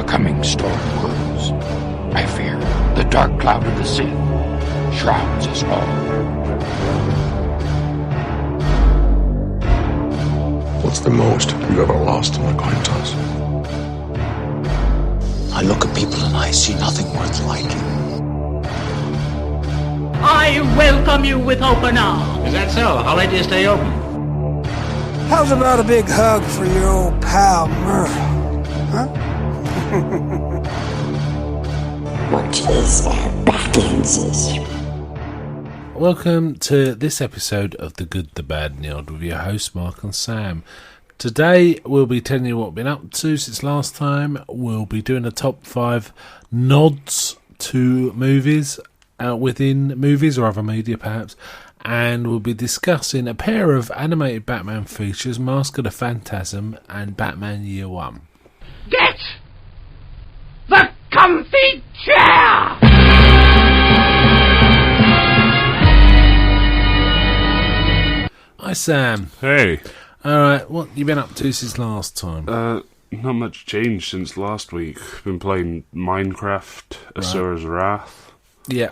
coming storm grows. I fear the dark cloud of the sea shrouds us all. What's the most you've ever lost an acquaintance? I look at people and I see nothing worth liking. I welcome you with open arms. Is that so? How late do you stay open? How's about a big hug for your old pal Murph? Huh? What is Backlands? Welcome to this episode of The Good, The Bad and the Odd with your hosts Mark and Sam. Today we'll be telling you what we've been up to since last time. We'll be doing a top 5 nods to movies within movies or other media perhaps, and we'll be discussing a pair of animated Batman features, Mask of the Phantasm and Batman Year One. Get the comfy chair! Hi Sam. Hey. Alright, what you been up to since last time? Not much changed since last week. Been playing Minecraft, Asura's Wrath. Yeah.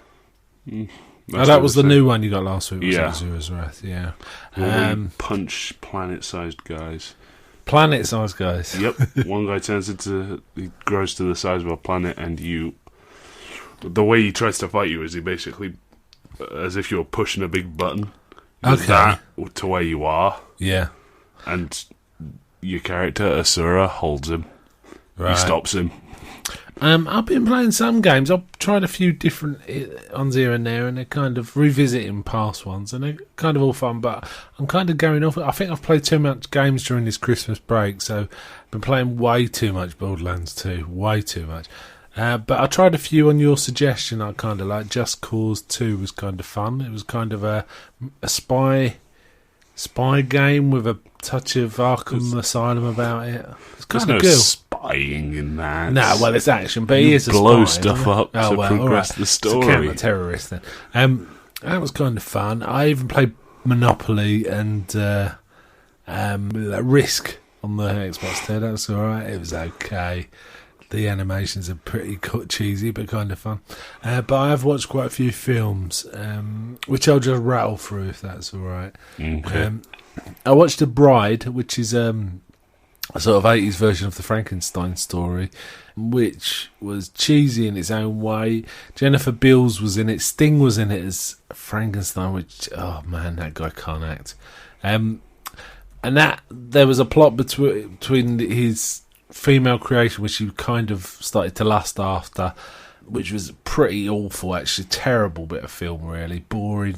That was the new one you got last week, was yeah. Asura's Wrath, yeah. Punch planet-sized guys. Planet-sized guys? Yep. One guy he grows to the size of a planet, and the way he tries to fight you is he basically, as if you're pushing a big button. That to where you are. Yeah. And your character, Asura, holds him. Right. He stops him. I've been playing some games. I've tried a few different ones here and there, and they're kind of revisiting past ones, and they're kind of all fun, but I'm kind of going off. I think I've played too much games during this Christmas break, so I've been playing way too much Borderlands 2. Way too much. But I tried a few on your suggestion. I kind of like Just Cause 2 was kind of fun. It was kind of a spy game with a touch of Arkham Asylum about it. It's kind of no cool. Spying in that. No, well, it's action, but he is a blow spy, stuff up to progress the story. It's a counter-terrorist then. That was kind of fun. I even played Monopoly and Risk on the Xbox 2. That was alright. It was okay. The animations are pretty cheesy, but kind of fun. But I have watched quite a few films, which I'll just rattle through if that's all right. Okay. I watched The Bride, which is a sort of 80s version of the Frankenstein story, which was cheesy in its own way. Jennifer Beals was in it. Sting was in it as Frankenstein, which, oh man, that guy can't act. And that there was a plot between his female creation, which he kind of started to lust after, which was pretty awful, actually. Terrible bit of film, really. Boring.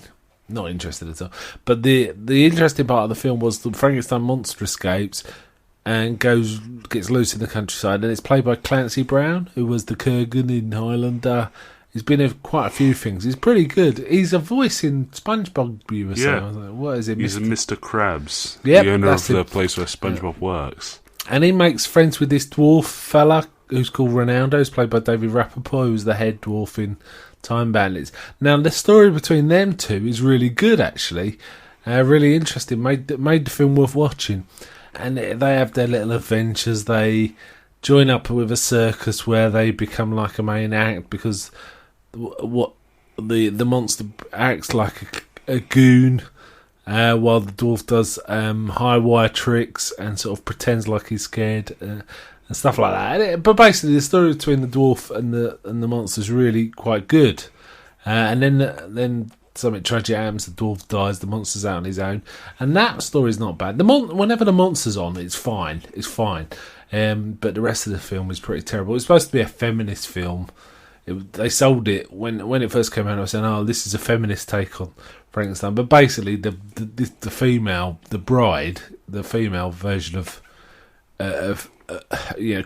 Not interested at all. But the interesting part of the film was the Frankenstein monster escapes and gets loose in the countryside, and it's played by Clancy Brown, who was the Kurgan in Highlander. He's been in quite a few things. He's pretty good. He's a voice in SpongeBob, you were saying. I was like, what is it? He's a Mr. Krabs, yep, the owner of the place where SpongeBob works. And he makes friends with this dwarf fella who's called Ronaldo, who's played by David Rappaport, who's the head dwarf in Time Bandits. Now, the story between them two is really good, actually. Really interesting. Made the film worth watching. And they have their little adventures. They join up with a circus where they become like a main act because what the monster acts like a goon. While the dwarf does high wire tricks and sort of pretends like he's scared and stuff like that. But basically, the story between the dwarf and the monster is really quite good. And then something tragic happens. The dwarf dies. The monster's out on his own, and that story's not bad. Whenever the monster's on, it's fine. It's fine. But the rest of the film is pretty terrible. It's supposed to be a feminist film. They sold it when it first came out. I was saying, "Oh, this is a feminist take on Frankenstein." But basically, the female, the bride, the female version of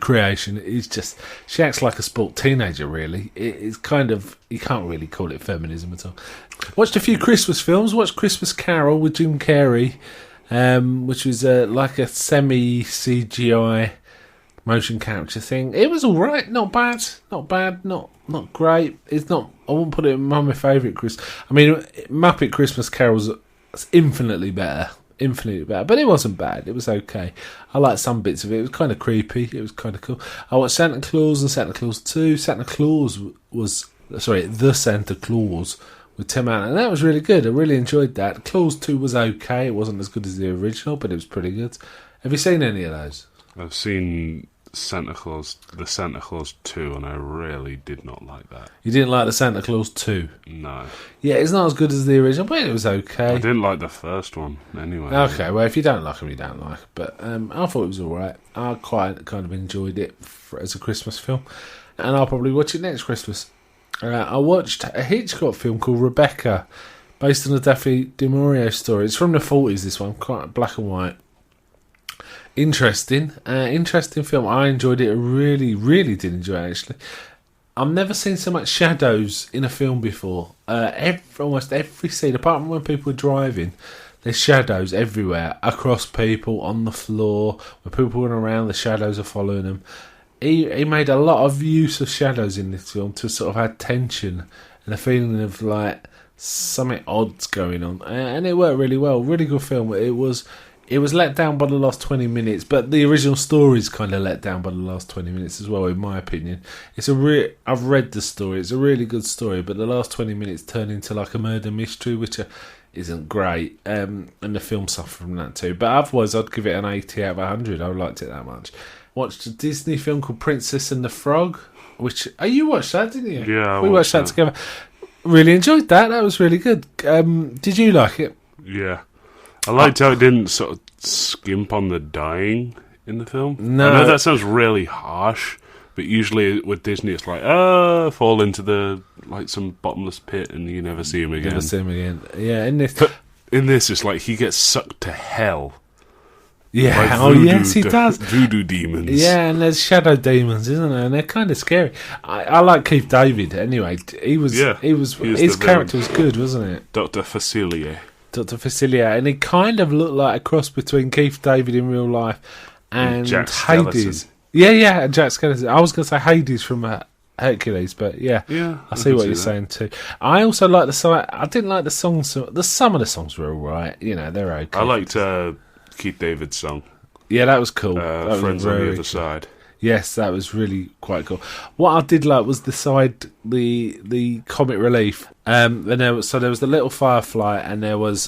creation is just, she acts like a spoilt teenager. Really, it's kind of, you can't really call it feminism at all. Watched a few Christmas films. Watched Christmas Carol with Jim Carrey, which was like a semi CGI motion capture thing. It was all right, not bad, not great. It's not. I wouldn't put it among my favourite Muppet Christmas Carol's infinitely better. infinitely better. But it wasn't bad. It was okay. I liked some bits of it. It was kind of creepy. It was kind of cool. I watched Santa Claus and Santa Claus 2. Santa Claus was... Sorry, The Santa Claus with Tim Allen. And that was really good. I really enjoyed that. Claus 2 was okay. It wasn't as good as the original, but it was pretty good. Have you seen any of those? I've seen the Santa Claus 2, and I really did not like that. You didn't like the Santa Claus 2? No. Yeah, it's not as good as the original, but it was okay. I didn't like the first one, anyway. Okay, well, if you don't like them, you don't like it. But I thought it was alright. I quite kind of enjoyed it as a Christmas film. And I'll probably watch it next Christmas. I watched a Hitchcock film called Rebecca, based on a Daffy du Maurier story. It's from the 40s, this one, quite black and white. Interesting film. I enjoyed it. I really, really did enjoy it, actually. I've never seen so much shadows in a film before. Almost every scene, apart from when people are driving, there's shadows everywhere, across people, on the floor. When people run around, the shadows are following them. He made a lot of use of shadows in this film to sort of add tension and a feeling of like something odd's going on, and it worked really well. Really good film. It was let down by the last 20 minutes, but the original story's kind of let down by the last 20 minutes as well, in my opinion. I've read the story. It's a really good story, but the last 20 minutes turn into like a murder mystery, which isn't great, and the film suffered from that too. But otherwise, I'd give it an 80 out of 100. I liked it that much. Watched a Disney film called Princess and the Frog, which... Oh, you watched that, didn't you? Yeah, we watched that together. Really enjoyed that. That was really good. Did you like it? Yeah. I liked how it didn't sort of skimp on the dying in the film. No. I know that sounds really harsh, but usually with Disney it's like, fall into the some bottomless pit and you never see him again. Never see him again. Yeah, in this... But in this, it's like he gets sucked to hell. Yeah, yes, he does. Voodoo demons. Yeah, and there's shadow demons, isn't there? And they're kind of scary. I like Keith David anyway. His character was good, wasn't it? Dr. Facilier, and he kind of looked like a cross between Keith David in real life and Jack Hades. Skellington. Yeah, and Jack Skellington. I was going to say Hades from Hercules, but yeah, I see what you're saying too. I also like the song. I didn't like the songs. Some of the songs were alright. You know, they're okay. I liked Keith David's song. Yeah, that was cool. That Friends was on the Other Side. Yes, that was really quite cool. What I did like was the comic relief. And there was the little firefly, and there was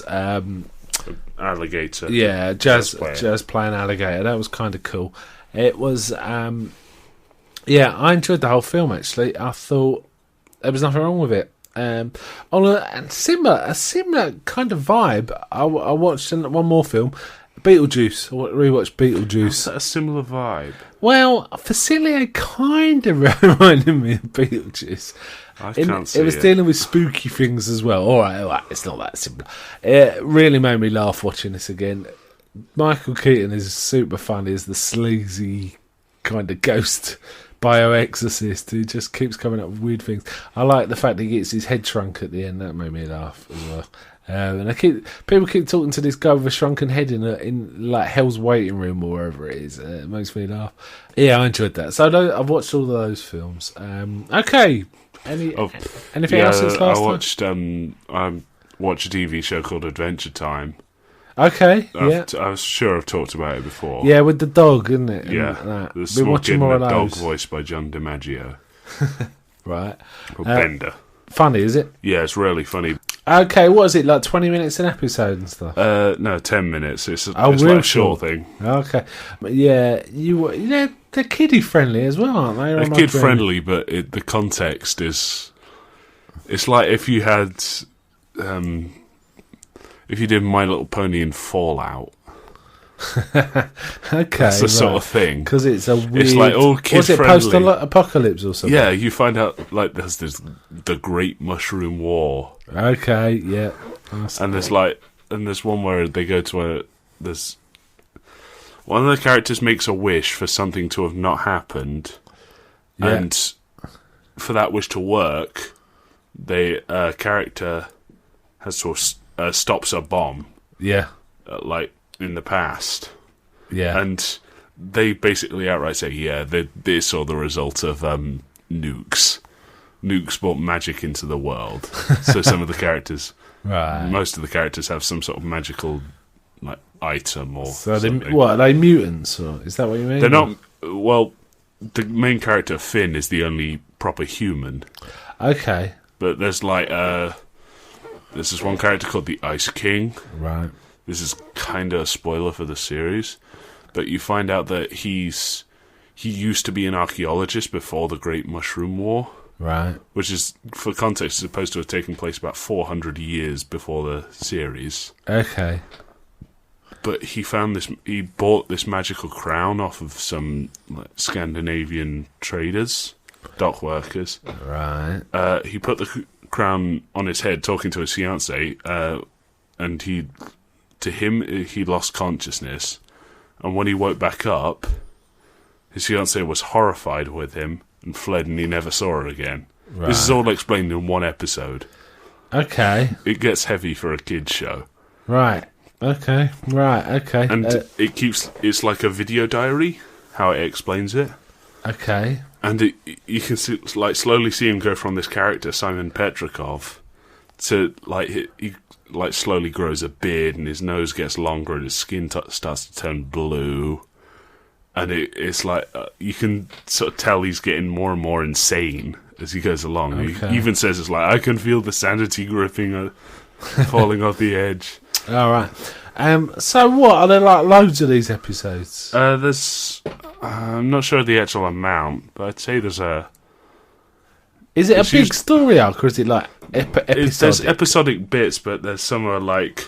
Alligator. Yeah, jazz playing alligator. That was kind of cool. It was I enjoyed the whole film actually. I thought there was nothing wrong with it. On a similar kind of vibe, I watched one more film, Beetlejuice. I rewatched Beetlejuice. Is that a similar vibe? Well, Facilier kind of reminded me of Beetlejuice. I can't see it. was dealing with spooky things as well. All right, it's not that simple. It really made me laugh watching this again. Michael Keaton is super funny as the sleazy kind of ghost bioexorcist who just keeps coming up with weird things. I like the fact that he gets his head shrunk at the end. That made me laugh as well. And people keep talking to this guy with a shrunken head in like Hell's Waiting Room or wherever it is. It makes me laugh. Yeah, I enjoyed that. So I've watched all of those films. Okay. Anything else since last time? I watched a TV show called Adventure Time. Okay, I was sure I've talked about it before. Yeah, with the dog, isn't it? Yeah, been watching more of those. Dog voiced by John DiMaggio. Right. Bender. Funny, is it? Yeah, it's really funny. Okay, what is it, like 20 minutes an episode and stuff? No, 10 minutes. It's like real a short thing. Okay. But yeah, they're kiddie friendly as well, aren't they? They're kid friendly, but the context is... It's like if you had... if you did My Little Pony in Fallout. Okay, that's the sort of thing. Because it's a weird... It's like all kid-friendly. Was it post-apocalypse or something? Yeah, you find out, like, there's the Great Mushroom War. Okay, yeah. And there's one where they go to there's... One of the characters makes a wish for something to have not happened. Yeah. And for that wish to work, the character has to stops a bomb. Yeah. Like, in the past. Yeah. And they basically outright say, they saw the result of nukes. Nukes brought magic into the world. So some of the characters... Right. Most of the characters have some sort of magical like item or So something. what are they, mutants, or is that what you mean? They're not. Well, the main character Finn is the only proper human. Okay. But there's like there's this one character called the Ice King. Right. This is kind of a spoiler for the series, but you find out that he used to be an archaeologist before the Great Mushroom War. Right. Which is, for context, supposed to have taken place about 400 years before the series. Okay. But he bought this magical crown off of some like, Scandinavian traders, dock workers. Right. He put the crown on his head, talking to his fiancée, and he lost consciousness. And when he woke back up, his fiancée was horrified with him and fled, and he never saw her again. Right. This is all explained in one episode. Okay. It gets heavy for a kids' show. Right. Okay. Right. Okay. And it's like a video diary, how it explains it. Okay. And you can see, like, slowly see him go from this character, Simon Petrikov, to, like, he like slowly grows a beard and his nose gets longer and his skin starts to turn blue. And it's like, you can sort of tell he's getting more and more insane as he goes along. Okay. He even says, it's like, I can feel the sanity gripping, falling off the edge. All right. So what, are there like loads of these episodes? There's, I'm not sure the actual amount, but I'd say there's a... Is it a big story arc, or is it like episodic? There's episodic bits, but there's some where, like,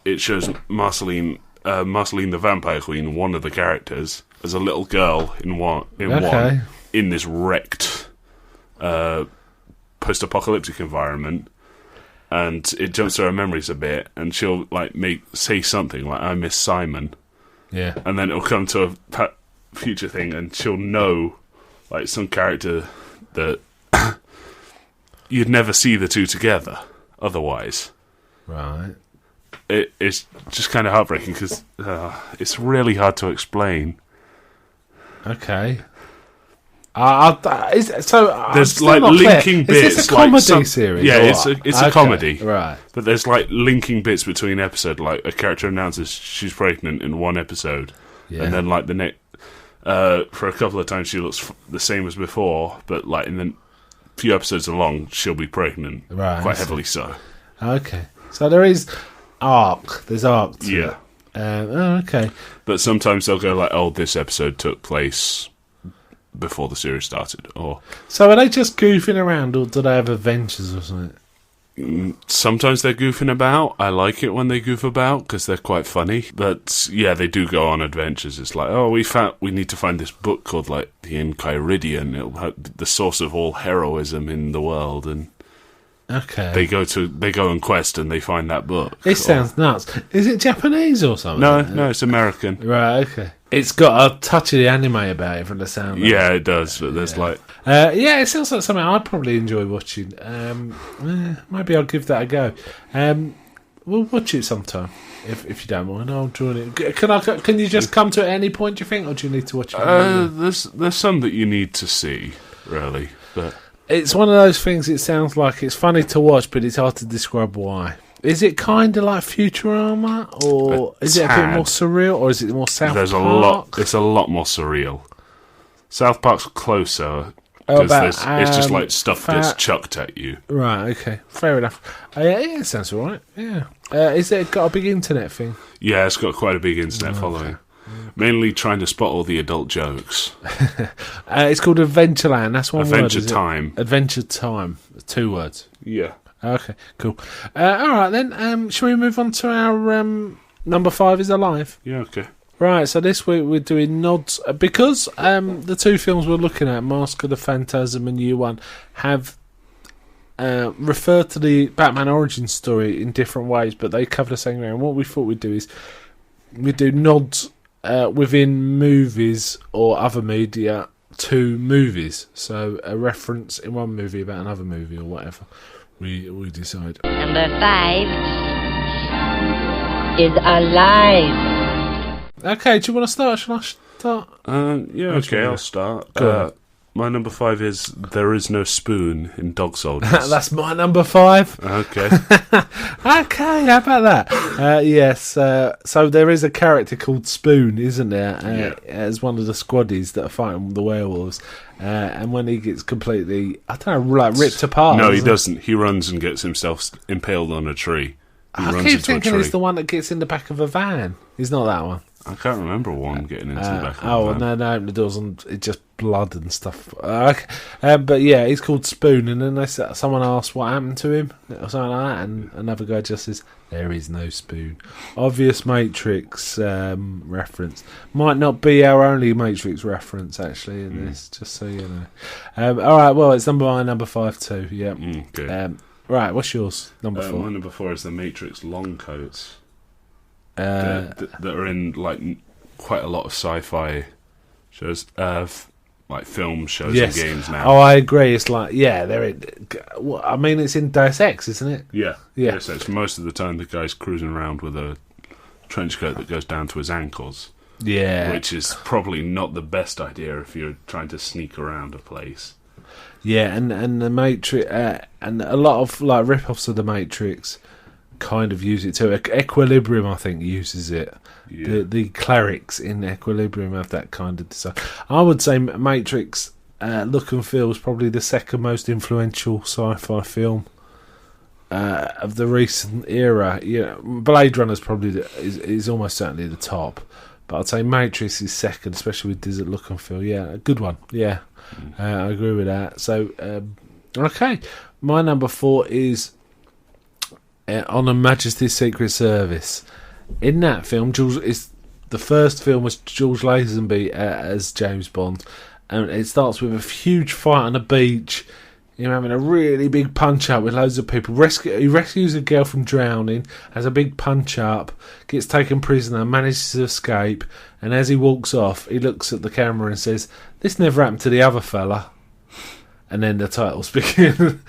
it shows Marceline the Vampire Queen, one of the characters, as a little girl in this wrecked post-apocalyptic environment, and it jumps through her memories a bit, and she'll like say something like, "I miss Simon," yeah, and then it'll come to a future thing, and she'll know like some character that you'd never see the two together otherwise. Right. It's just kind of heartbreaking because it's really hard to explain. Okay. There's like linking bits. Is this a comedy series? Yeah, it's a comedy. Right. But there's like linking bits between episodes. Like a character announces she's pregnant in one episode, and then like the next, for a couple of times she looks the same as before, but like in the few episodes along she'll be pregnant, quite heavily so. Okay, so there is arc. There's arc. Yeah. Okay. But sometimes they'll go like, "Oh, this episode took place before the series started," or so are they just goofing around, or do they have adventures or something? Sometimes they're goofing about. I like it when they goof about because they're quite funny. But yeah, they do go on adventures. It's like, oh, we need to find this book called like the Enchiridion. It'll have the source of all heroism in the world, and okay, they go on quest and they find that book. It sounds nuts. Is it Japanese or something? No, it's American. Right, okay. It's got a touch of the anime about it from the sound. Yeah, it does. But there's like, it sounds like something I'd probably enjoy watching. Maybe I'll give that a go. We'll watch it sometime if you don't mind. I'll join it. Can you just come to it at any point? Do you think, or do you need to watch it? There's some that you need to see, really, but. It's one of those things, it sounds like it's funny to watch, but it's hard to describe why. Is it kind of like Futurama, or is it a bit more surreal, or is it more South Park? It's a lot more surreal. South Park's closer, because it's just like stuff gets chucked at you. Right, okay. Fair enough. Yeah, it sounds alright, yeah. Is it got a big internet thing? Yeah, it's got quite a big internet following. Mainly trying to spot all the adult jokes. It's called Adventureland. That's one word. Adventure Time. Adventure Time. 2 words. Yeah. Okay, cool. All right then. Shall we move on to our number 5 is Alive? Yeah. Okay. Right. So this week we're doing nods because the 2 films we're looking at, Mask of the Phantasm and Year One, have referred to the Batman origin story in different ways, but they cover the same ground. What we thought we'd do is we'd do nods within movies or other media to movies. So a reference in one movie about another movie or whatever. We decide. Number 5 is Alive. Okay, do you want to start? Shall I start? Yeah, okay, I'll start. My number 5 is There Is No Spoon in Dog Soldiers. That's my number 5. Okay. Okay, how about that? Yes, so there is a character called Spoon, isn't there? As one of the squaddies that are fighting the werewolves. And when he gets completely, I don't know, like ripped apart. No, he doesn't. He runs and gets himself impaled on a tree. I keep thinking it's the one that gets in the back of a van. It's not that one. I can't remember one getting into the back of a van. No, the doors and it's just blood and stuff. But yeah, he's called Spoon, and then someone asks what happened to him or something like that, and another guy just says, "There is no spoon." Obvious Matrix reference. Might not be our only Matrix reference actually in this, just so you know. All right, well, it's number 5 too. Yeah. Okay. Right, what's yours? Number 4. My number 4 is the Matrix long coats. That are in like quite a lot of sci-fi shows, like film shows and games now. Oh, I agree. It's like they're in. I mean, it's in Deus Ex, isn't it? Yeah. So it's most of the time the guy's cruising around with a trench coat that goes down to his ankles. Yeah, which is probably not the best idea if you're trying to sneak around a place. Yeah, and the Matrix and a lot of like rip-offs of the Matrix kind of use it too. Equilibrium, I think, uses it. Yeah. The clerics in Equilibrium have that kind of design. I would say Matrix look and feel is probably the second most influential sci-fi film of the recent era. Yeah, Blade Runner's probably is almost certainly the top, but I'd say Matrix is second, especially with Desert Look and Feel. Yeah, a good one. Yeah, I agree with that. So, okay, my number 4 is On Her Majesty's Secret Service. In that film, the first film was George Lazenby as James Bond, and it starts with a huge fight on a beach. Him having a really big punch up with loads of people. He rescues a girl from drowning, has a big punch up, gets taken prisoner, manages to escape, and as he walks off, he looks at the camera and says, "This never happened to the other fella." And then the titles begin.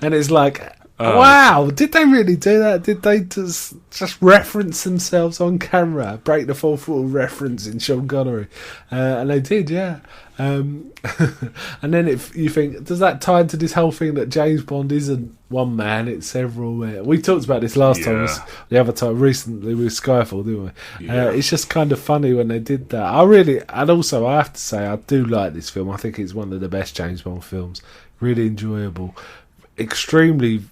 And it's like, wow, did they really do that? Did they just reference themselves on camera? Break the fourth wall reference in Sean Connery. And they did, yeah. And then you think, does that tie into this whole thing that James Bond isn't one man, it's several men? We talked about this last time, the other time, recently with Skyfall, didn't we? It's just kind of funny when they did that. And also I have to say, I do like this film. I think it's one of the best James Bond films. Really enjoyable. Extremely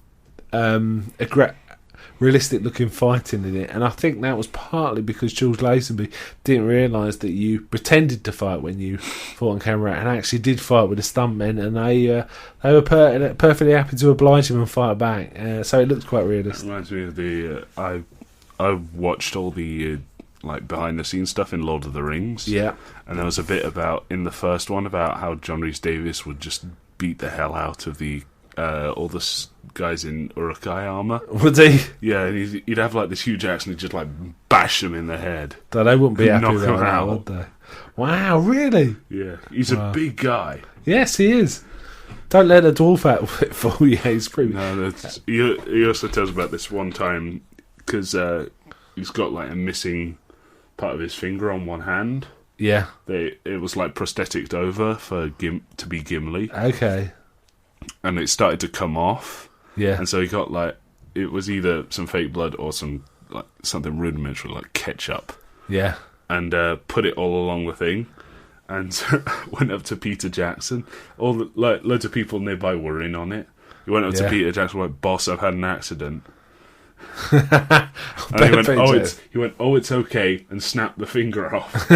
realistic looking fighting in it, and I think that was partly because George Lazenby didn't realise that you pretended to fight when you fought on camera and actually did fight with the stuntmen, and they were perfectly happy to oblige him and fight back, so it looks quite realistic. It reminds me of the I watched all the like behind the scenes stuff in Lord of the Rings, and there was a bit about in the first one about how John Rhys Davies would just beat the hell out of all the guys in Uruk-hai armour. Would he? Yeah, and he'd have like this huge axe and he'd just like bash them in the head. So they wouldn't be happy with that, would they? Wow, really? Yeah, he's a big guy. Yes, he is. Don't let a dwarf outfit fool you. He's pretty. No, he also tells about this one time because he's got like a missing part of his finger on one hand. Yeah, it was like prosthetic over to be Gimli. Okay. And it started to come off. Yeah. And so he got like, it was either some fake blood or some like something rudimentary like ketchup. Yeah. And put it all along the thing, and went up to Peter Jackson. Loads of people nearby were in on it. He went up to Peter Jackson, like, "Boss, I've had an accident." And he went, "Oh, it's okay," and snapped the finger off.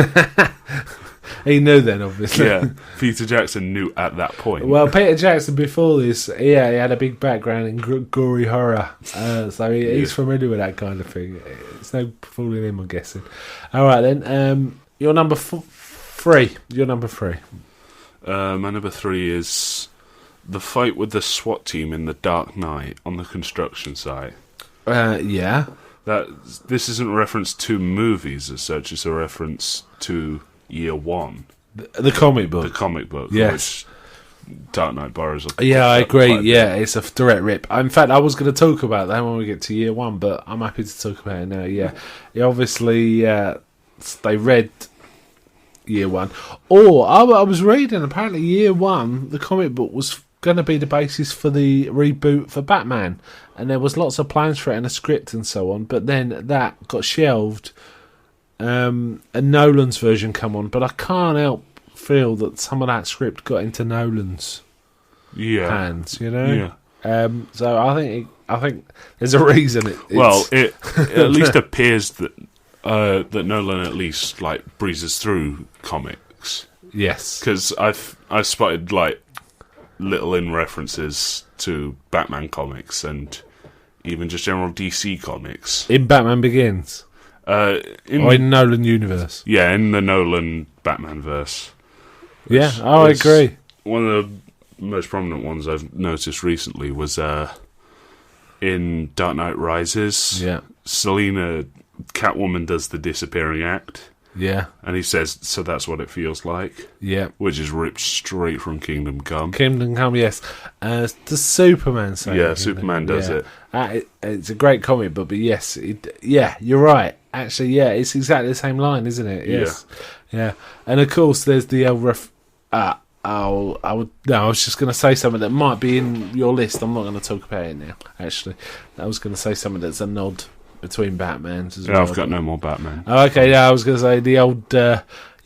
He knew then, obviously. Yeah, Peter Jackson knew at that point. Well, Peter Jackson before this, he had a big background in gory horror, so he's familiar with that kind of thing. It's no fooling him, I'm guessing. All right then, your number 3. Your number 3. My number 3 is the fight with the SWAT team in The Dark Knight on the construction site. Yeah. This isn't a reference to movies as such; it's a reference to Year One, the comic book. The comic book, yes. Which Dark Knight borrows. Yeah, I agree. Yeah, it's a direct rip. In fact, I was going to talk about that when we get to Year One, but I'm happy to talk about it now. Yeah, obviously, they read Year One. Or I was reading, apparently Year One, the comic book, was going to be the basis for the reboot for Batman, and there was lots of plans for it and a script and so on, but then that got shelved, and Nolan's version come on, but I can't help feel that some of that script got into Nolan's hands, you know? Yeah. So I think there's a reason it at least appears that that Nolan at least like breezes through comics. Yes. Because I've spotted like little in references to Batman comics and even just general DC comics. In Batman Begins? Or in Nolan universe? Yeah, in the Nolan Batman verse. Yeah, I agree. One of the most prominent ones I've noticed recently was in Dark Knight Rises. Yeah. Selina, Catwoman, does the disappearing act. Yeah. And he says, so that's what it feels like. Yeah. Which is ripped straight from Kingdom Come. Kingdom Come, yes. Does Superman say Yeah, Superman does it. It's a great comic book, but yes, you're right. Actually, yeah, it's exactly the same line, isn't it? Yes. Yeah. And of course, there's the I was just going to say something that might be in your list. I'm not going to talk about it now, actually. I was going to say something that's a nod between Batmans as well. I've got no more Batman. Oh, okay, yeah, I was going to say the old,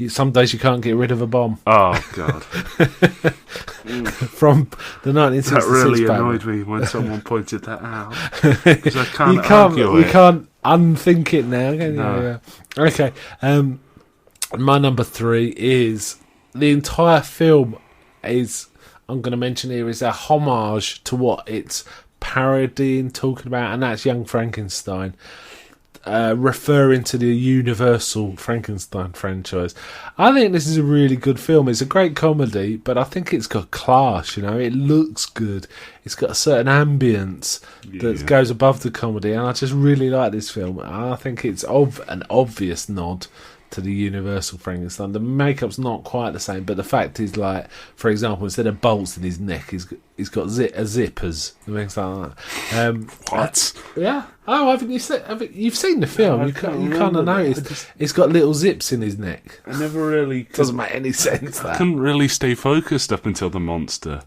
some days you can't get rid of a bomb. Oh, God. From the 1966 That really Batman. annoyed me when someone pointed that out. Because I can't argue you it. can't unthink it now, can you? No. Yeah. Okay, my number 3 is the entire film is, I'm going to mention here, is a homage to what it's parodying, talking about, and that's Young Frankenstein, referring to the Universal Frankenstein franchise. I think this is a really good film. It's a great comedy, but I think it's got class, you know. It looks good. It's got a certain ambience that goes above the comedy, and I just really like this film. I think it's an obvious nod to the Universal Frankenstein. The makeup's not quite the same, but the fact is, like, for example, instead of bolts in his neck, he's got zippers and things like that. What? Yeah. Oh, haven't you seen? You've seen the film? You kind of noticed. He's got little zips in his neck. I never really Doesn't make any sense. I That. couldn't really stay focused up until the monster.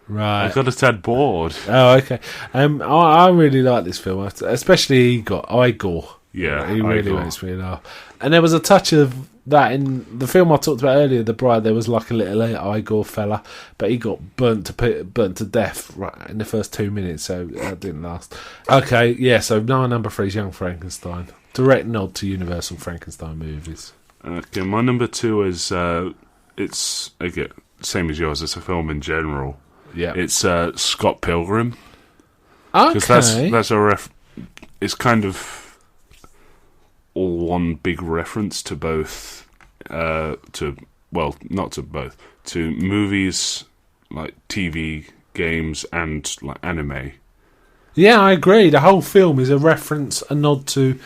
Right. I got a tad bored. Oh, okay. I really like this film, especially Igor. Yeah, he really Igor. makes me laugh. And there was a touch of that in the film I talked about earlier, The Bride. There was like a little Igor fella, but he got burnt to death right in the first 2 minutes, so that didn't last. Okay, yeah. So my number 3 is Young Frankenstein. Direct nod to Universal Frankenstein movies. Okay, my number 2 is it's again same as yours. It's a film in general. Yeah, It's Scott Pilgrim. okay. Because that's a it's kind of all one big reference to both, to movies, like TV, games, and like anime. Yeah, I agree. The whole film is a reference, a nod to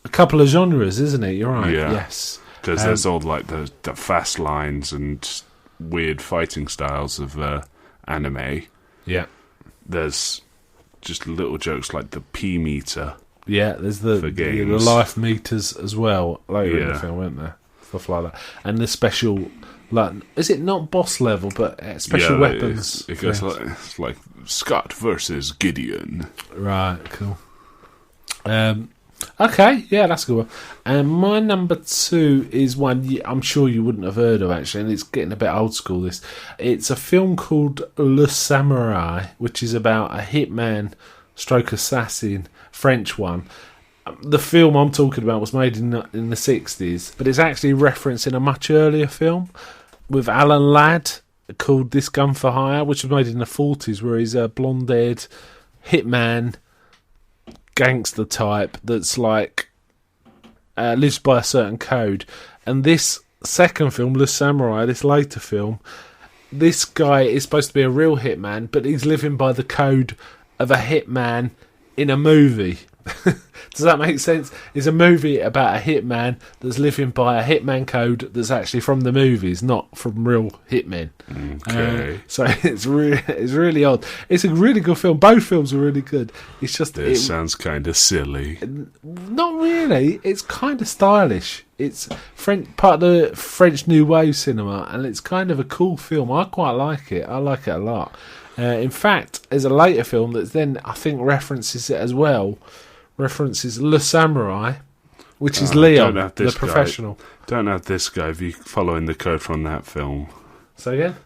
a couple of genres, isn't it? You're right. Yeah. Yes. Because there's all like the fast lines and weird fighting styles of anime. Yeah. There's just little jokes like the P meter. Yeah, there's the life meters as well later in the film, weren't there? Stuff like that. And the special, like, is it not boss level, but special weapons? It goes like Scott versus Gideon. Right, cool. Okay, yeah, that's a good one. And my number 2 is one I'm sure you wouldn't have heard of, actually, and it's getting a bit old school, this. It's a film called Le Samurai, which is about a hitman stroke assassin, French one. The film I'm talking about was made in the 60s, but it's actually referencing a much earlier film with Alan Ladd called This Gun for Hire, which was made in the 40s, where he's a blonde-haired hitman gangster type that's like lives by a certain code. And this second film, Le Samurai, this later film, this guy is supposed to be a real hitman, but he's living by the code of a hitman in a movie. Does that make sense? It's a movie about a hitman that's living by a hitman code that's actually from the movies, not from real hitmen. Okay. So it's really odd. It's a really good film. Both films are really good. It's just It sounds kind of silly. not really. It's kind of stylish. It's part of the French New Wave cinema, and it's kind of a cool film. I quite like it. I like it a lot. In fact, there's a later film that then I think references it as well. References Le Samurai, which is Leon, the professional. Don't have this guy if you're following the code from that film. Say again?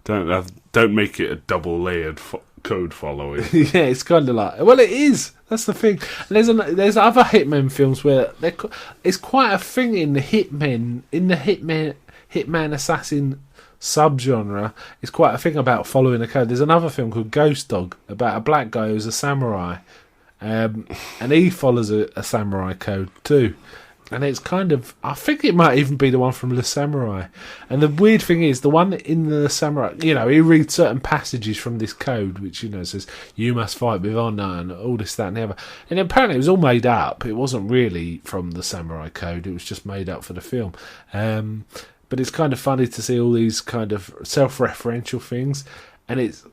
Don't make it a double-layered code following. Yeah, it's kind of like... Well, it is. That's the thing. And there's other Hitman films where it's quite a thing in the Hitman assassin subgenre. It's quite a thing about following a code. There's another film called Ghost Dog about a black guy who's a samurai, and he follows a samurai code too. And it's kind of... I think it might even be the one from Le Samurai. And the weird thing is, the one in the Samurai... he reads certain passages from this code, which, says, you must fight with honor, and all this, that, and the other. And apparently it was all made up. It wasn't really from the Samurai code. It was just made up for the film. But it's kind of funny to see all these kind of self-referential things. And it's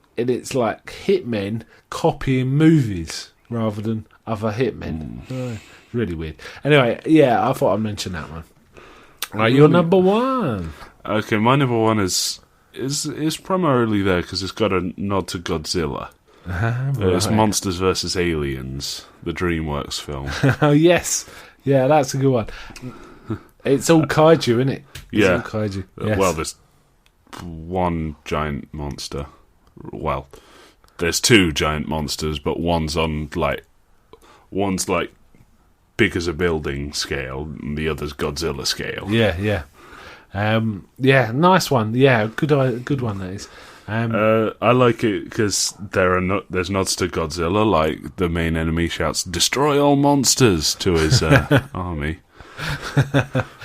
like hitmen copying movies rather than other hitmen. Really weird. Anyway, yeah, I thought I'd mention that one. Right, your number one. Okay, my number one is primarily there because it's got a nod to Godzilla. Right. It's Monsters vs. Aliens, the DreamWorks film. Oh, yes. Yeah, that's a good one. It's all kaiju, isn't it? Yeah. All kaiju. Yes. Well, there's one giant monster. Well, there's two giant monsters, but one's like big as a building scale, and the other's Godzilla scale. Yeah. Nice one. Yeah, good one that is. I like it because there's nods to Godzilla, like the main enemy shouts, "Destroy all monsters" to his army.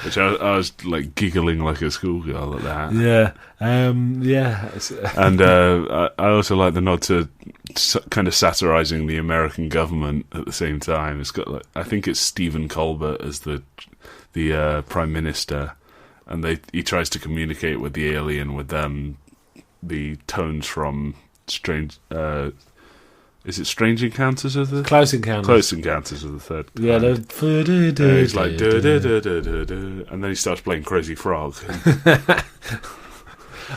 Which I was like giggling like a schoolgirl at that. Yeah. And I also like the nod to kind of satirizing the American government at the same time. It's got I think it's Stephen Colbert as the prime minister, and he tries to communicate with the alien with the tones from Strange. Is it Strange Encounters of the... Close Encounters. Close Encounters of the Third Kind. Yeah, he's like... And then he starts playing Crazy Frog.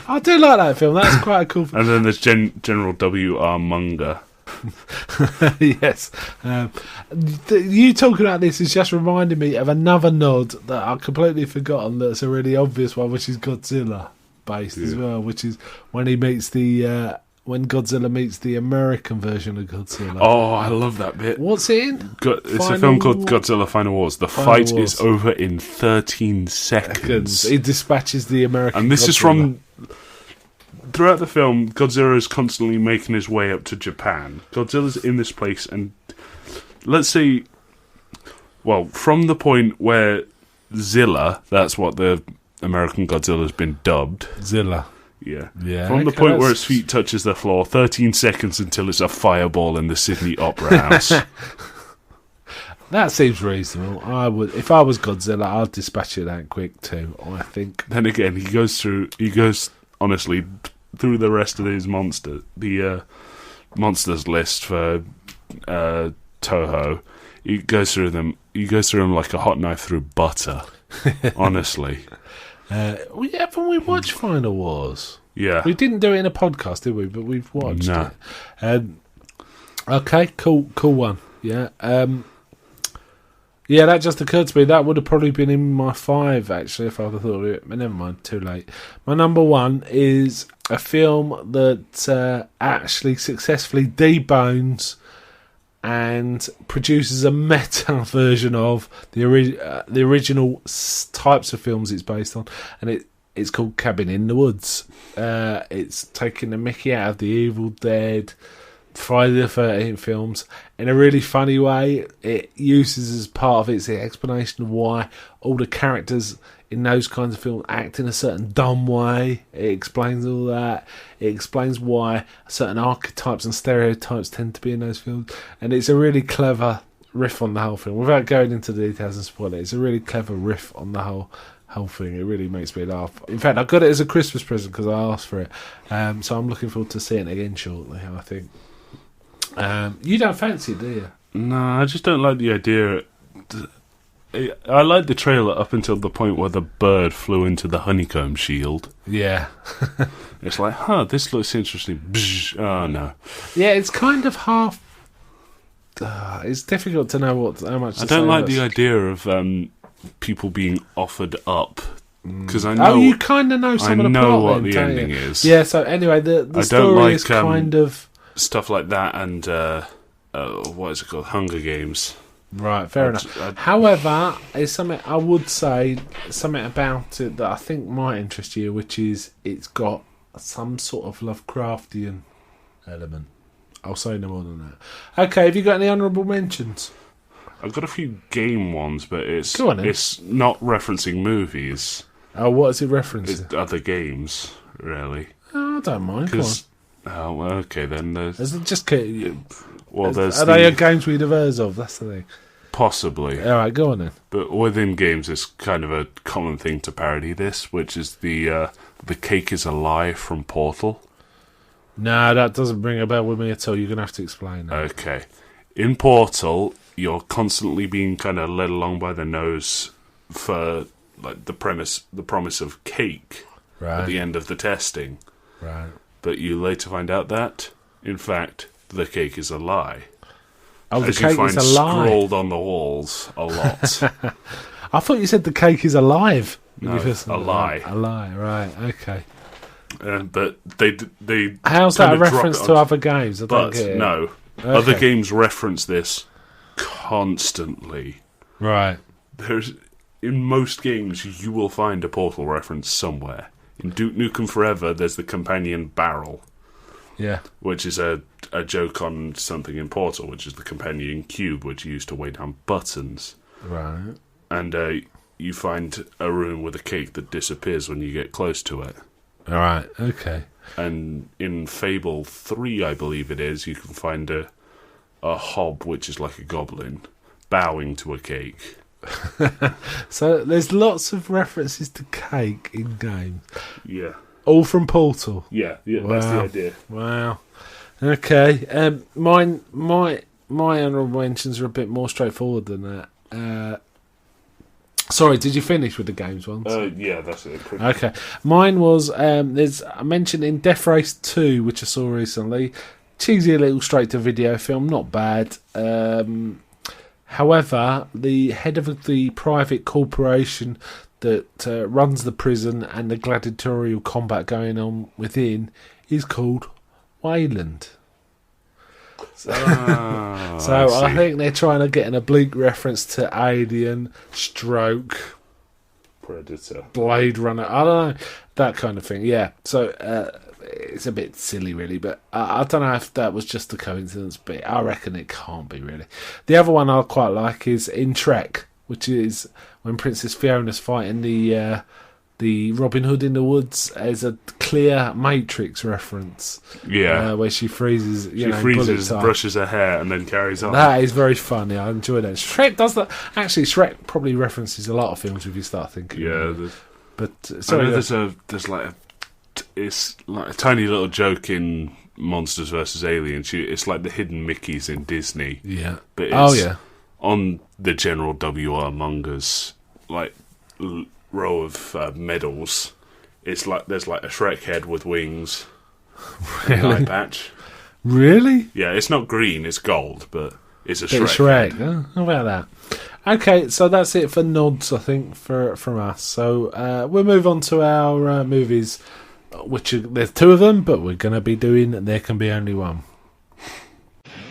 I do like that film. That's quite a cool film. And then there's General W.R. Munger. Yes. You talking about this is just reminding me of another nod that I've completely forgotten that's a really obvious one, which is Godzilla based as well, which is when he meets when Godzilla meets the American version of Godzilla. Oh, I love that bit. What's it in? It's a film called Godzilla Final Wars. The fight is over in 13 seconds. He dispatches the American And this Godzilla. is from... Throughout the film, Godzilla is constantly making his way up to Japan. Godzilla's in this place, and let's say... Well, from the point where Zilla, that's what the American Godzilla has been dubbed... Zilla. Yeah. From the point where his feet touches the floor, 13 seconds until it's a fireball in the Sydney Opera House. That seems reasonable. If I was Godzilla, I'd dispatch it that quick too, I think. Then again, he goes honestly through the rest of his monsters list for Toho. He goes through them like a hot knife through butter. Honestly. Haven't we watched Final Wars? Yeah. We didn't do it in a podcast, did we? But we've watched it. Okay, cool one. Yeah. Yeah, that just occurred to me. That would have probably been in my 5, actually, if I'd have thought of it. But never mind, too late. My number 1 is a film that actually successfully debones and produces a meta version of the original types of films it's based on, and it's called Cabin in the Woods. It's taking the mickey out of the Evil Dead, Friday the 13th films in a really funny way. It uses as part of its explanation of why all the characters in those kinds of films act in a certain dumb way. It explains all that. It explains why certain archetypes and stereotypes tend to be in those films. And it's a really clever riff on the whole film. Without going into the details and spoiling it, it's a really clever riff on the whole thing. It really makes me laugh. In fact, I got it as a Christmas present because I asked for it. So I'm looking forward to seeing it again shortly, I think. You don't fancy it, do you? No, I just don't like the idea. I liked the trailer up until the point where the bird flew into the honeycomb shield. Yeah. It's like, this looks interesting. Bzz, oh, no. Yeah, it's kind of half... it's difficult to know how much to I don't say like that's- the idea of people being offered up. Because I know... Oh, you kind of know some of the plot. I know what then, the don't ending you? is. Yeah, so anyway, the story is kind of... stuff like that and... what is it called? Hunger Games. Right, fair enough. However, it's something I would say, something about it that I think might interest you, which is it's got some sort of Lovecraftian element. I'll say no more than that. Okay, have you got any honourable mentions? I've got a few game ones, but it's Go on, then. it's not referencing movies. Oh, what is it referencing? It's other games, really. Oh, I don't mind. Go on. Oh, well, okay, then. Is it just... Well, there's Are they games we'd have heard of? That's the thing. Possibly. All right, go on then. But within games, it's kind of a common thing to parody this, which is the cake is a lie from Portal. No, that doesn't ring a bell with me at all. You're going to have to explain that. Okay. In Portal, you're constantly being kind of led along by the nose for like the promise of cake at the end of the testing. Right. But you later find out that, in fact, the cake is a lie. Oh, as the cake you find is a lie. scrawled on the walls a lot. I thought you said the cake is alive. No, a lie. A lie, right, okay. But they How's that a kinda drop reference it to onto- other games? I don't But get it. no, other games reference this constantly. Right. In most games, you will find a Portal reference somewhere. In Duke Nukem Forever, there's the companion barrel. Yeah. Which is a joke on something in Portal, which is the companion cube, which you use to weigh down buttons. Right. And you find a room with a cake that disappears when you get close to it. All right, okay. And in Fable 3, I believe it is, you can find a hob, which is like a goblin, bowing to a cake. So there's lots of references to cake in games. Yeah. All from Portal. Yeah, Wow. that's the idea. Wow. Okay. My honourable mentions are a bit more straightforward than that. Sorry, did you finish with the games ones? Yeah, that's it. Okay. Mine was, there's a mention in Death Race 2, which I saw recently. Cheesy little straight-to-video film, not bad. However, the head of the private corporation that runs the prison and the gladiatorial combat going on within is called Wayland. So, I think they're trying to get an oblique reference to Alien, Stroke, Predator, Blade Runner. I don't know, that kind of thing. Yeah. So it's a bit silly, really, but I don't know if that was just a coincidence, but I reckon it can't be, really. The other one I quite like is in Trek, which is when Princess Fiona's fighting the Robin Hood in the woods as a clear Matrix reference. Yeah. Where she freezes, she freezes, brushes her hair, and then carries on. That is very funny. I enjoy that. Shrek does that. Actually, Shrek probably references a lot of films if you start thinking. Yeah. But sorry, I know it's like a tiny little joke in Monsters vs. Aliens. It's like the hidden Mickeys in Disney. Yeah. But it's on the general WR Mongers, like row of medals. It's like there's like a Shrek head with wings, and an eye patch. Really? Yeah, it's not green, it's gold, but it's a Bit Shrek. Shrek. How about that? Okay, so that's it for nods, I think, from us. So we'll move on to our movies, which there's two of them, but we're going to be doing There Can Be Only One.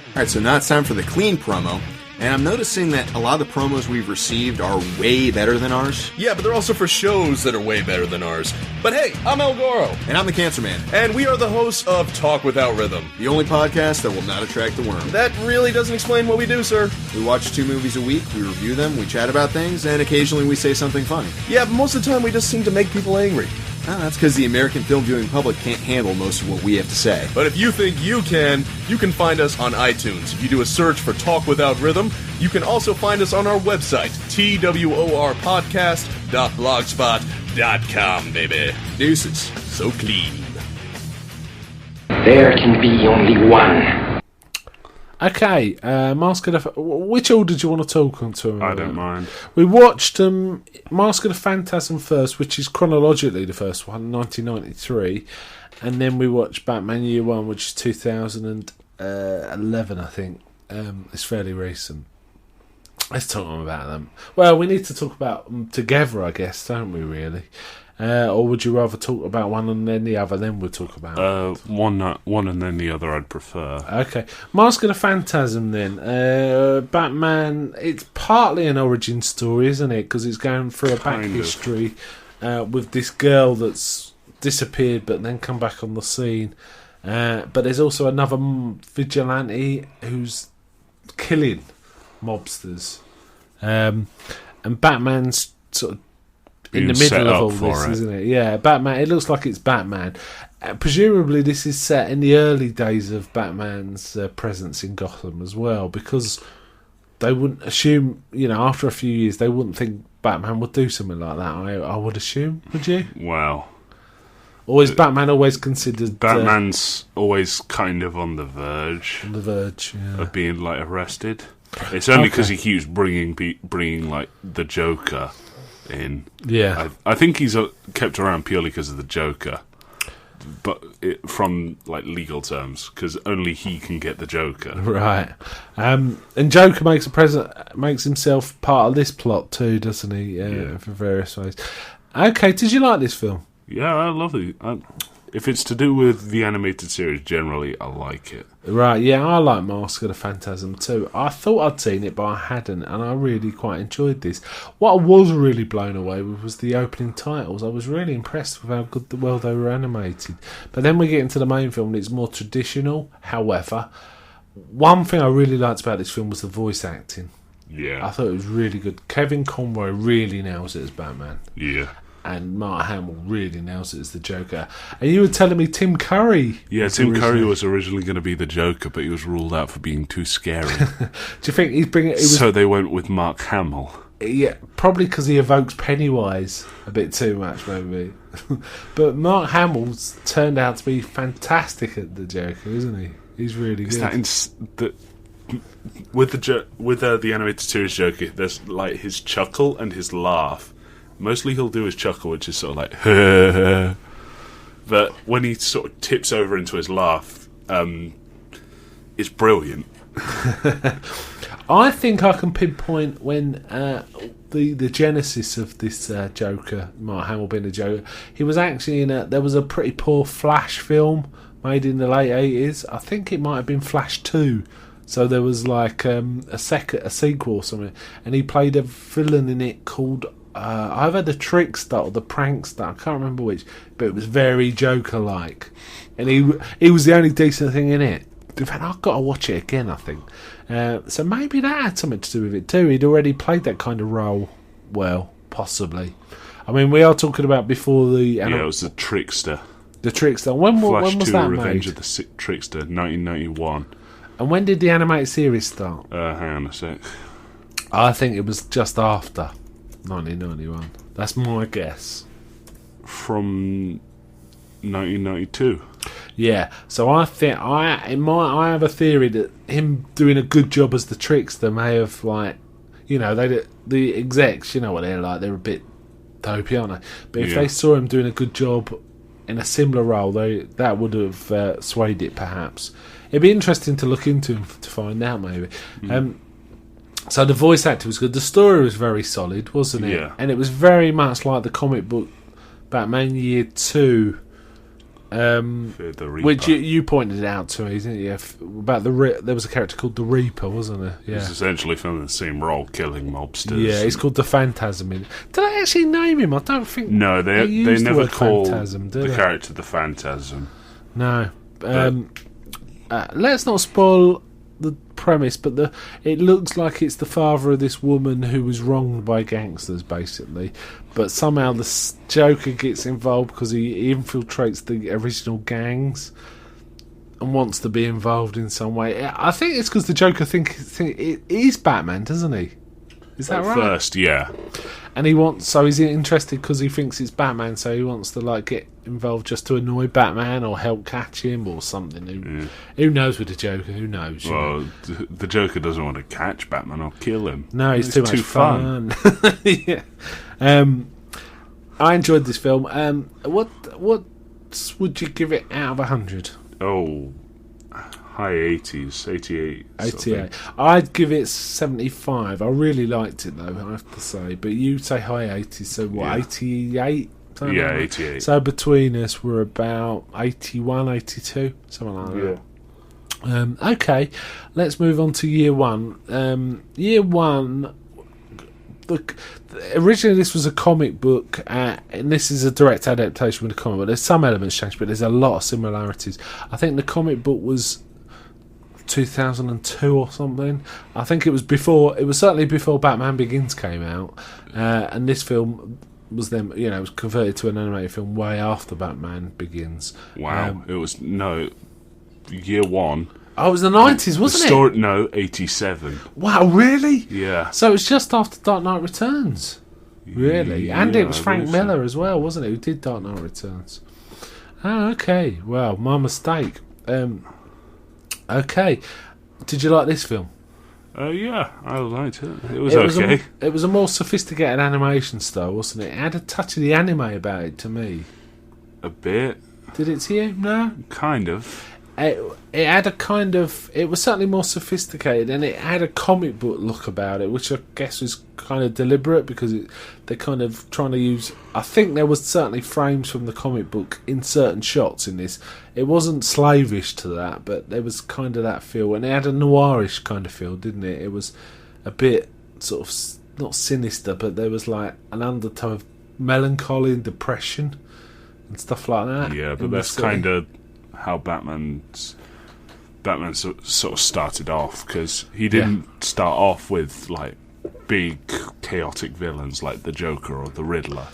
Alright, so now it's time for the clean promo. And I'm noticing that a lot of the promos we've received are way better than ours. Yeah, but they're also for shows that are way better than ours. But hey, I'm El Goro. And I'm the Cancer Man. And we are the hosts of Talk Without Rhythm. The only podcast that will not attract the worm. That really doesn't explain what we do, sir. We watch 2 movies a week, we review them, we chat about things, and occasionally we say something funny. Yeah, but most of the time we just seem to make people angry. That's because the American film viewing public can't handle most of what we have to say. But if you think you can find us on iTunes. If you do a search for Talk Without Rhythm, you can also find us on our website, twrpodcast.blogspot.com, baby. Deuces. So clean. There can be only one. Okay, Mask of the... Which order do you want to talk on to? I don't mind. We watched Mask of the Phantasm first, which is chronologically the first one, 1993. And then we watched Batman Year One, which is 2011, I think. It's fairly recent. Let's talk about them. Well, we need to talk about them together, I guess, don't we, really? Or would you rather talk about one and then the other, then we'll talk about one and then the other I'd prefer. Okay. Mask of the Phantasm, then. Batman, it's partly an origin story, isn't it? Because it's going through a back history with this girl that's disappeared but then come back on the scene. But there's also another vigilante who's killing mobsters. And Batman's sort of in the middle of all this, isn't it? Yeah, Batman. It looks like it's Batman. Presumably, this is set in the early days of Batman's presence in Gotham as well, because they wouldn't assume, after a few years, they wouldn't think Batman would do something like that. I would assume. Would you? Well, or is Batman always considered? Batman's always kind of on the verge. On the verge, yeah. Of being arrested. It's only because he keeps bringing the Joker in. Yeah, I think he's kept around purely because of the Joker, but from legal terms, because only he can get the Joker. Right, and Joker makes himself part of this plot too, doesn't he? Yeah, for various ways. Okay, did you like this film? Yeah, I love it. If it's to do with the animated series, generally, I like it. Right, yeah, I like Mask of the Phantasm too. I thought I'd seen it, but I hadn't, and I really quite enjoyed this. What I was really blown away with was the opening titles. I was really impressed with how well they were animated. But then we get into the main film, and it's more traditional. However, one thing I really liked about this film was the voice acting. Yeah. I thought it was really good. Kevin Conroy really nails it as Batman. Yeah. And Mark Hamill really nails it as the Joker. And you were telling me Tim Curry. Yeah, Tim Curry was originally going to be the Joker, but he was ruled out for being too scary. Do you think he's bringing? So they went with Mark Hamill. Yeah, probably because he evokes Pennywise a bit too much, maybe. But Mark Hamill's turned out to be fantastic at the Joker, isn't he? He's really good. With the animated series Joker, there's his chuckle and his laugh. Mostly he'll do his chuckle, which is sort of but when he sort of tips over into his laugh, it's brilliant. I think I can pinpoint when the genesis of this Joker, Mark Hamill being the Joker, he was actually there was a pretty poor Flash film made in the late 80s. I think it might have been Flash 2. So there was a sequel or something, and he played a villain in it called either the Trickster or the Prankster. I can't remember which, but it was very Joker-like, and he was the only decent thing in it. In fact, I've got to watch it again, I think. So maybe that had something to do with it too. He'd already played that kind of role well, possibly. I mean, we are talking about before the... Yeah, it was the Trickster. The Trickster. When was that made? Revenge of the Trickster, 1991. And when did the animated series start? Hang on a sec. I think it was just after 1991. That's my guess. From 1992. Yeah, so I think I have a theory that him doing a good job as the Trickster may have the execs, you know what they're like, they're a bit dopey, aren't they? But if they saw him doing a good job in a similar role, that would have swayed it perhaps. It'd be interesting to look into him to find out maybe. So the voice actor was good. The story was very solid, wasn't it? Yeah. And it was very much like the comic book Batman Year 2. Which you pointed out to me, didn't you? About there was a character called the Reaper, wasn't there? Yeah. He's essentially filming the same role, killing mobsters. Yeah, he's called the Phantasm. Did I actually name him? I don't think. No, they never call Phantasm, the character the Phantasm. No. Let's not spoil the premise, but it looks like it's the father of this woman who was wronged by gangsters, basically. But somehow the Joker gets involved because he infiltrates the original gangs and wants to be involved in some way. I think it's because the Joker think it is Batman, doesn't he? Is that right? First, yeah. And he wants, so he's interested because he thinks it's Batman, so he wants to like get involved just to annoy Batman or help catch him or something. Who knows with the Joker? Who knows? Well, the Joker doesn't want to catch Batman or kill him. No, it's too much fun. Yeah. I enjoyed this film. What would you give it out of 100? Oh, high 80s, 88. 88. I'd give it 75. I really liked it though, I have to say. But you say high 80s, so what, 88? Yeah, 88. So between us, we're about 81, 82, something like that. Okay, let's move on to year one. Year one, originally this was a comic book, and this is a direct adaptation of the comic book. There's some elements changed, but there's a lot of similarities. I think the comic book was 2002 or something. I think it was certainly before Batman Begins came out, and this film was then, it was converted to an animated film way after Batman Begins. Wow. It was, year one. Oh, it was the 90s, wasn't it? No, 87. Wow, really? Yeah. So it was just after Dark Knight Returns. Really? Yeah, and it was I Frank believe so. Miller as well, wasn't it? Who did Dark Knight Returns. Oh, okay. Well, my mistake. Okay. Did you like this film? Yeah, I liked it. It was okay. It was a more sophisticated animation style, wasn't it? It had a touch of the anime about it to me. A bit. Did it to you? No? Kind of. It had a kind of... It was certainly more sophisticated, and it had a comic book look about it, which I guess was kind of deliberate, because they're kind of trying to use... I think there was certainly frames from the comic book in certain shots in this. It wasn't slavish to that, but there was kind of that feel, and it had a noirish kind of feel, didn't it? It was a bit sort of... not sinister, but there was like an undertone of melancholy and depression and stuff like that. Yeah, but that's kind of how Batman sort of started off, because he didn't start off with like big chaotic villains like the Joker or the Riddler,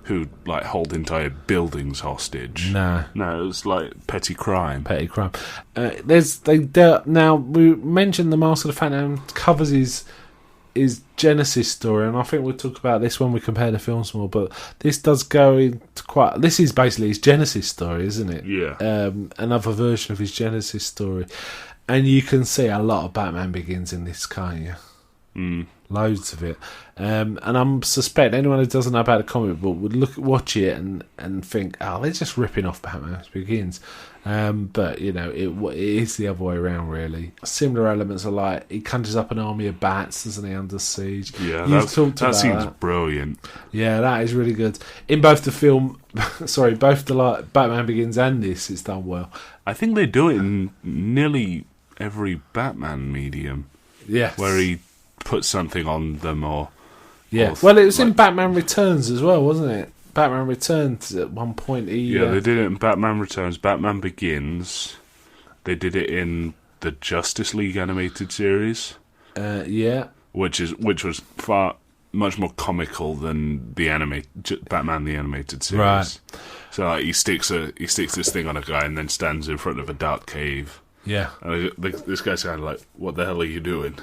who like hold entire buildings hostage. No, it was like petty crime. Now we mentioned the Mask of the Phantasm covers his Genesis story, and I think we'll talk about this when we compare the films more, but this does go into quite... This is basically his Genesis story, isn't it? Yeah. Another version of his Genesis story. And you can see a lot of Batman Begins in this, can't you? Loads of it. And I suspect anyone who doesn't know about the comic book would watch it and think, oh, they're just ripping off Batman Begins. But, it is the other way around, really. Similar elements are like, he conjures up an army of bats, doesn't he, under siege? Yeah, that seems brilliant. Yeah, that is really good. In both the film... both the Batman Begins and this, it's done well. I think they do it in nearly every Batman medium. Yes. Where he puts something on them or... Yeah, well, it was in Batman Returns as well, wasn't it? Batman Returns at one point. They did it in Batman Returns, Batman Begins. They did it in the Justice League animated series. Which was much more comical than the Batman the animated series. Right. So he sticks this thing on a guy and then stands in front of a dark cave. Yeah. And this guy's kind of like, "What the hell are you doing?"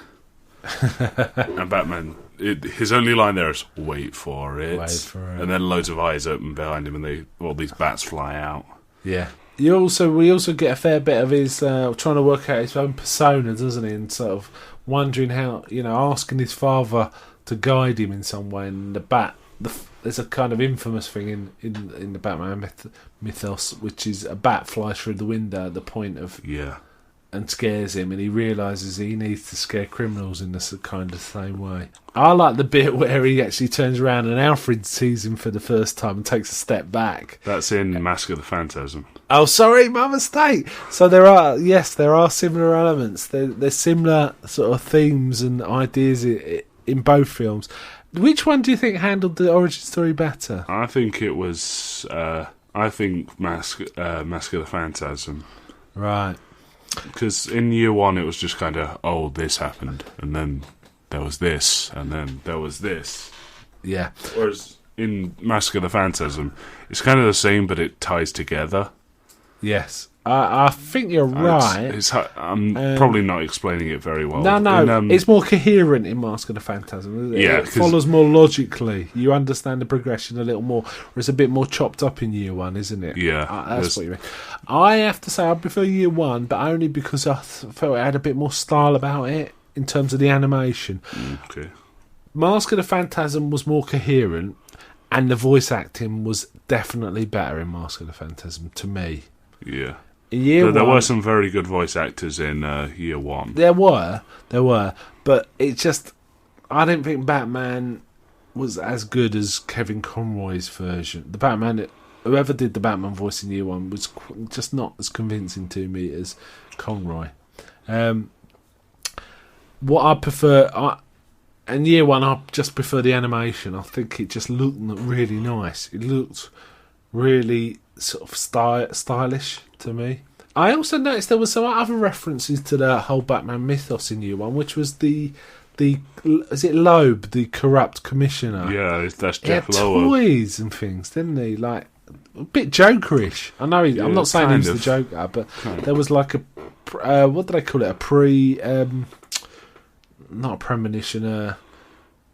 And Batman, his only line there is "Wait for it," and then loads of eyes open behind him, and all these bats fly out. Yeah, we also get a fair bit of his trying to work out his own persona, doesn't he? And sort of wondering how, asking his father to guide him in some way. And there's a kind of infamous thing in the Batman mythos, which is a bat flies through the window at the point of and scares him, and he realises he needs to scare criminals in this kind of same way. I like the bit where he actually turns around and Alfred sees him for the first time and takes a step back. That's in Mask of the Phantasm. Oh, sorry, my mistake. So there are similar elements. There's similar sort of themes and ideas in both films. Which one do you think handled the origin story better? I think it was. I think Mask of the Phantasm. Right. Because in year one, it was just kind of, oh, this happened, and then there was this, and then there was this. Yeah. Whereas in Mask of the Phantasm, it's kind of the same, but it ties together. Yes. I think you're right. I'm probably not explaining it very well. No, it's more coherent in Mask of the Phantasm, isn't it? Yeah, it follows more logically. You understand the progression a little more, or it's a bit more chopped up in year one, isn't it? Yeah. That's what you mean. I have to say I prefer year one, but only because I felt it had a bit more style about it in terms of the animation. Okay. Mask of the Phantasm was more coherent, and the voice acting was definitely better in Mask of the Phantasm, to me. Yeah. There were some very good voice actors in year one. There were, but it just, I didn't think Batman was as good as Kevin Conroy's version. The Batman, whoever did the Batman voice in year one, was just not as convincing to me as Conroy. What I prefer, in year one, I just prefer the animation. I think it just looked really nice. It looked really sort of stylish to me. I also noticed there were some other references to the whole Batman mythos in year one, which was is it Loeb, the corrupt commissioner? Yeah, that's He had Jeff Loeb. toys and things, didn't he? Like a bit Jokerish. I know. I'm not saying he was the Joker, but there was like a what did I call it? Not a premonition.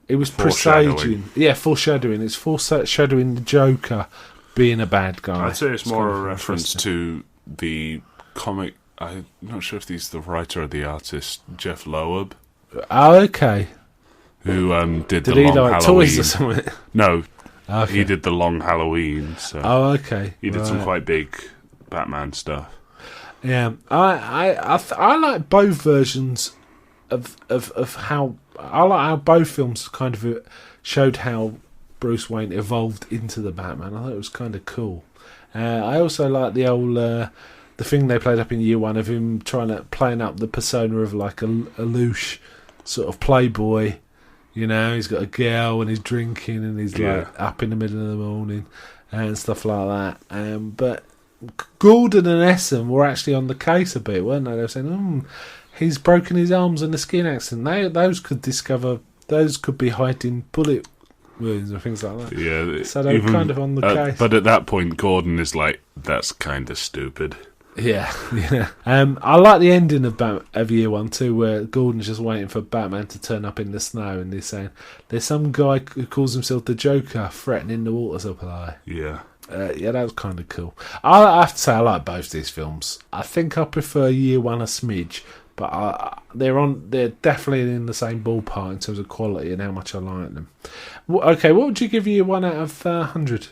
It was presaging. Yeah, foreshadowing. It's foreshadowing the Joker being a bad guy. I'd say it's more a reference to the comic. I'm not sure if he's the writer or the artist, Jeff Loeb. Oh, okay. Who did the he Long like Halloween? Toys or something? No, okay. He did the Long Halloween. So oh, okay. He did some quite big Batman stuff. Yeah, I like both versions of how I like how both films kind of showed how Bruce Wayne evolved into the Batman. I thought it was kind of cool. I also like the old the thing they played up in year one of him playing up the persona of like a louche sort of playboy. You know, he's got a girl and he's drinking and he's like up in the middle of the morning and stuff like that. But Gordon and Essen were actually on the case a bit, weren't they? They were saying, he's broken his arms in a skin accident. Those could be hiding bullet wounds or things like that. Yeah, so they were kind of on the case. But at that point, Gordon is like, that's kind of stupid. Yeah. I like the ending of year one too, where Gordon's just waiting for Batman to turn up in the snow, and they're saying there's some guy who calls himself the Joker threatening the water supply. Yeah. That was kind of cool. I have to say I like both these films. I think I prefer year one a smidge, but they're definitely in the same ballpark in terms of quality and how much I like them. Okay, what would you give year one out of 100?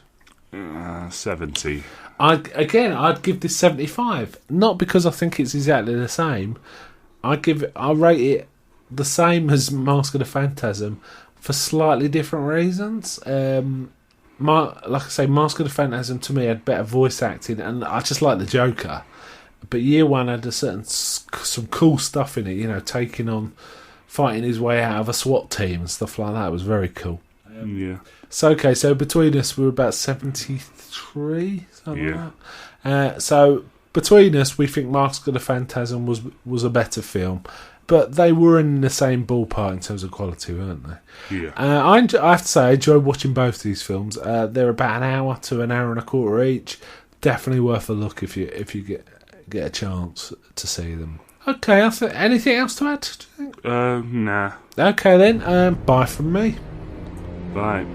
70. I'd give this 75. Not because I think it's exactly the same. I rate it the same as Mask of the Phantasm for slightly different reasons. Like I say, Mask of the Phantasm to me had better voice acting, and I just like the Joker. But year one had some cool stuff in it. You know, fighting his way out of a SWAT team and stuff like that. It was very cool. Yeah. So between us, we're about 73, something like that. So between us, we think Mask of the Phantasm was a better film, but they were in the same ballpark in terms of quality, weren't they? Yeah. I have to say, I enjoyed watching both these films. They're about an hour to an hour and a quarter each. Definitely worth a look if you get a chance to see them. Okay, anything else to add? Nah. Okay then, bye from me. Bye.